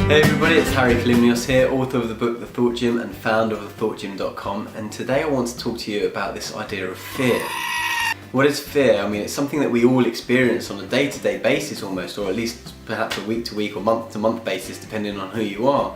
Hey everybody, it's Kalymnios here, author of the book The Thought Gym and founder of thethoughtgym.com, and today I want to talk to you about this idea of fear. What is fear? I mean, it's something that we all experience on a day-to-day basis almost, or at least perhaps a week-to-week or month-to-month basis depending on who you are.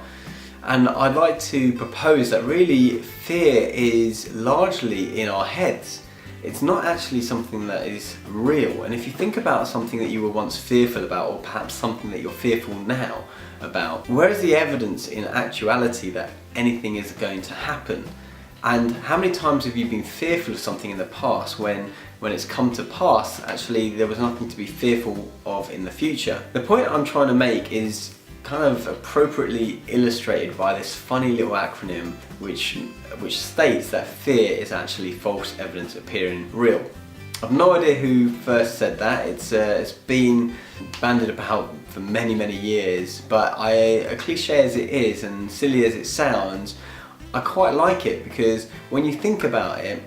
And I'd like to propose that really fear is largely in our heads. It's not actually something that is real. And if you think about something that you were once fearful about, or perhaps something that you're fearful now about, where is the evidence in actuality that anything is going to happen? And how many times have you been fearful of something in the past when it's come to pass, actually there was nothing to be fearful of in the future? The point I'm trying to make is kind of appropriately illustrated by this funny little acronym which states that fear is actually false evidence appearing real. I've no idea who first said that. It's been bandied about for many years, but a cliche as it is and silly as it sounds, I quite like it because when you think about it,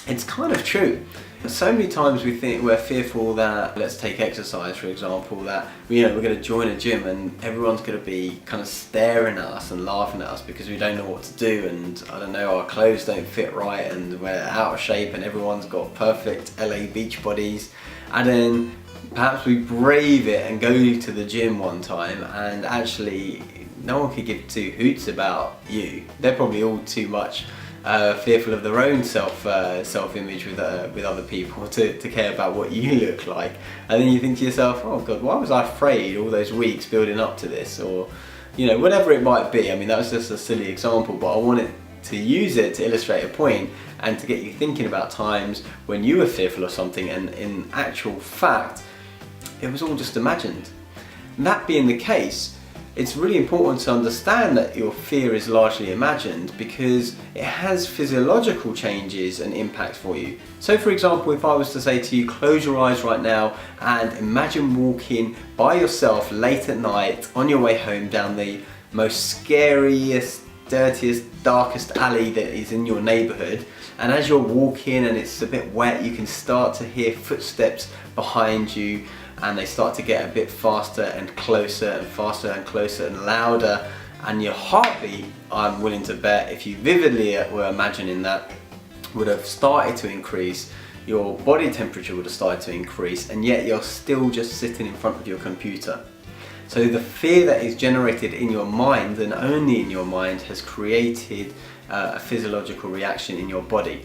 it's kind of true. So many times we're fearful that, let's take exercise for example, that we're going to join a gym and everyone's going to be kind of staring at us and laughing at us because we don't know what to do, and I don't know, our clothes don't fit right and we're out of shape and everyone's got perfect LA beach bodies, and then perhaps we brave it and go to the gym one time and actually no one could give two hoots about you. They're probably all too much fearful of their own self-image with other people to care about what you look like, and then you think to yourself, oh god, why was I afraid all those weeks building up to this, or whatever it might be. I mean, that was just a silly example, but I wanted to use it to illustrate a point and to get you thinking about times when you were fearful of something and in actual fact it was all just imagined. And that being the case, it's really important to understand that your fear is largely imagined because it has physiological changes and impacts for you. So for example, if I was to say to you, close your eyes right now and imagine walking by yourself late at night on your way home down the most scariest, dirtiest, darkest alley that is in your neighbourhood, and as you're walking and it's a bit wet, you can start to hear footsteps behind you, and they start to get a bit faster and closer and faster and closer and louder, and your heartbeat, I'm willing to bet, if you vividly were imagining that, would have started to increase, your body temperature would have started to increase, and yet you're still just sitting in front of your computer. So the fear that is generated in your mind, and only in your mind, has created a physiological reaction in your body.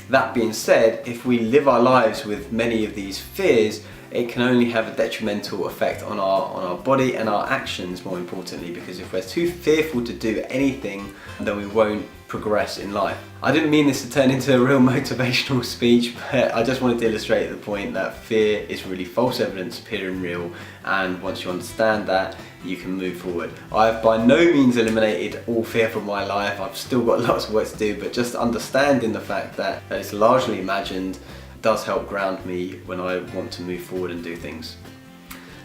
That being said, if we live our lives with many of these fears, it can only have a detrimental effect on our body and our actions, more importantly, because if we're too fearful to do anything, then we won't progress in life. I didn't mean this to turn into a real motivational speech, but I just wanted to illustrate the point that fear is really false evidence appearing real, and once you understand that, you can move forward. I've by no means eliminated all fear from my life. I've still got lots of work to do, but just understanding the fact that it's largely imagined does help ground me when I want to move forward and do things.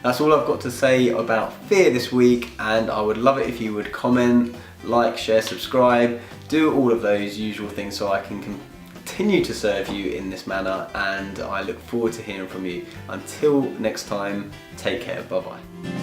That's all I've got to say about fear this week, and I would love it if you would comment, like, share, subscribe, do all of those usual things so I can continue to serve you in this manner, and I look forward to hearing from you. Until next time, take care, bye bye.